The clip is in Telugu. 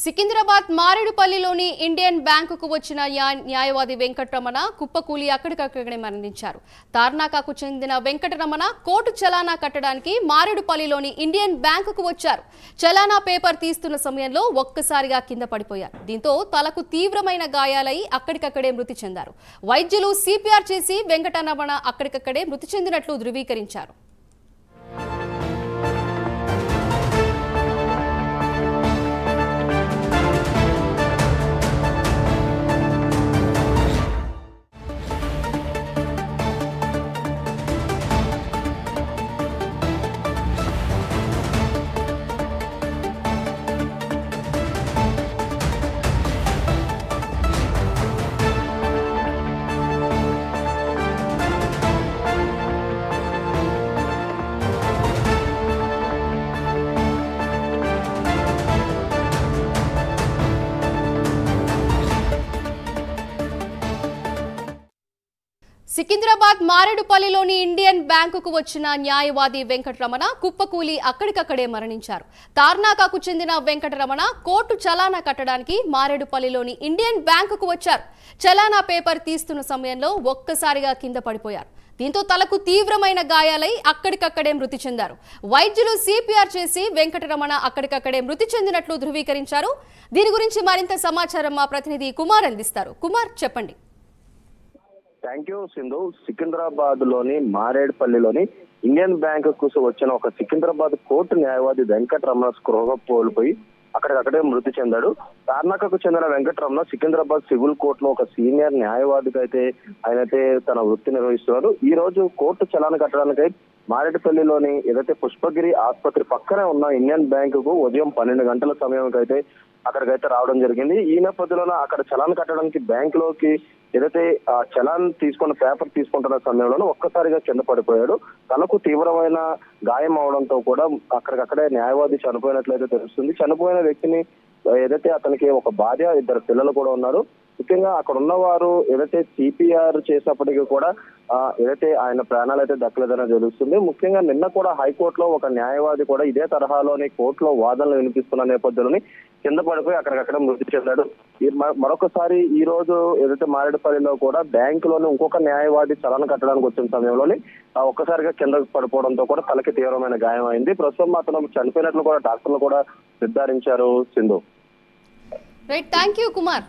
సికింద్రాబాద్ మారేడుపల్లిలోని ఇండియన్ బ్యాంకుకు వచ్చిన న్యాయవాది వెంకటరమణ కుప్పకూలి అక్కడికక్కడే మరణించారు. తార్నాకకు చెందిన వెంకటరమణ కోర్టు చలానా కట్టడానికి మారేడుపల్లిలోని ఇండియన్ బ్యాంకుకు వచ్చారు. చలానా పేపర్ తీస్తున్న సమయంలో ఒక్కసారిగా కింద పడిపోయారు. దీంతో తలకు తీవ్రమైన గాయాలై అక్కడికక్కడే మృతి చెందారు. వైద్యులు సిపిఆర్ చేసి వెంకటరమణ అక్కడికక్కడే మృతి చెందినట్లు ధృవీకరించారు. సికింద్రాబాద్ మారేడుపల్లిలోని ఇండియన్ బ్యాంకుకు వచ్చిన న్యాయవాది వెంకటరమణ కుప్పకూలి అక్కడికక్కడే మరణించారు. తార్నాకకు చెందిన వెంకటరమణ కోర్టు చలానా కట్టడానికి మారేడుపల్లిలోని ఇండియన్ బ్యాంకుకు వచ్చారు. చలానా పేపర్ తీస్తున్న సమయంలో ఒక్కసారిగా కింద పడిపోయారు. దీంతో తలకు తీవ్రమైన గాయాలై అక్కడికక్కడే మృతి చెందారు. వైద్యులు సిపిఆర్ చేసి వెంకటరమణ అక్కడికక్కడే మృతి చెందినట్లు ధృవీకరించారు. దీని గురించి మరింత సమాచారం మా ప్రతినిధి కుమార్ అందిస్తారు. కుమార్, చెప్పండి. Thank you Sindhu. సికింద్రాబాద్ లోని మారేడుపల్లిలోని ఇండియన్ బ్యాంక్ కు వచ్చిన ఒక సికింద్రాబాద్ కోర్టు న్యాయవాది వెంకటరమణ స్పృహ కోల్పోయి అక్కడికక్కడే మృతి చెందాడు. తార్నాకకు చెందిన వెంకటరమణ సికింద్రాబాద్ సివిల్ కోర్టులో ఒక సీనియర్ న్యాయవాదిగా ఆయనైతే తన వృత్తి నిర్వహిస్తున్నారు. ఈ రోజు కోర్టు చలానా కట్టడానికి మారేడుపల్లిలోని ఏదైతే పుష్పగిరి ఆసుపత్రి పక్కనే ఉన్న ఇండియన్ బ్యాంక్ కు ఉదయం 12 గంటల సమయానికైతే అక్కడికైతే రావడం జరిగింది. ఈ నేపథ్యంలో అక్కడ చలాన్ కట్టడానికి బ్యాంక్ లోకి ఏదైతే చలాన్ తీసుకున్న పేపర్ తీసుకుంటున్న సమయంలో ఒక్కసారిగా కింద పడిపోయాడు. తనకు తీవ్రమైన గాయం అవడంతో కూడా అక్కడికక్కడే న్యాయవాది చనిపోయినట్లయితే తెలుస్తుంది. చనిపోయిన వ్యక్తిని ఏదైతే అతనికి ఒక భార్య, 2 పిల్లలు కూడా ఉన్నారు. ముఖ్యంగా అక్కడ ఉన్నవారు ఏదైతే సిపిఆర్ చేసినప్పటికీ కూడా ఏదైతే ఆయన ప్రాణాలు అయితే దక్కలేదని తెలుస్తుంది. ముఖ్యంగా నిన్న కూడా హైకోర్టులో ఒక న్యాయవాది కూడా ఇదే తరహాలోని కోర్టులో వాదనలు వినిపిస్తున్న నేపథ్యంలోని కింద పడిపోయి అక్కడికక్కడ మృతి చెందాడు. మరొకసారి ఈ రోజు ఏదైతే మారేడుపల్లిలో కూడా బ్యాంక్ లోని ఇంకొక న్యాయవాది చలానా కట్టడానికి వచ్చిన సమయంలోని ఒక్కసారిగా కింద పడిపోవడంతో కూడా తలకి తీవ్రమైన గాయం అయింది. ప్రస్తుతం అతను చనిపోయినట్లు కూడా డాక్టర్లు కూడా నిర్ధారించారు. Sindhu. Right, thank you Kumar.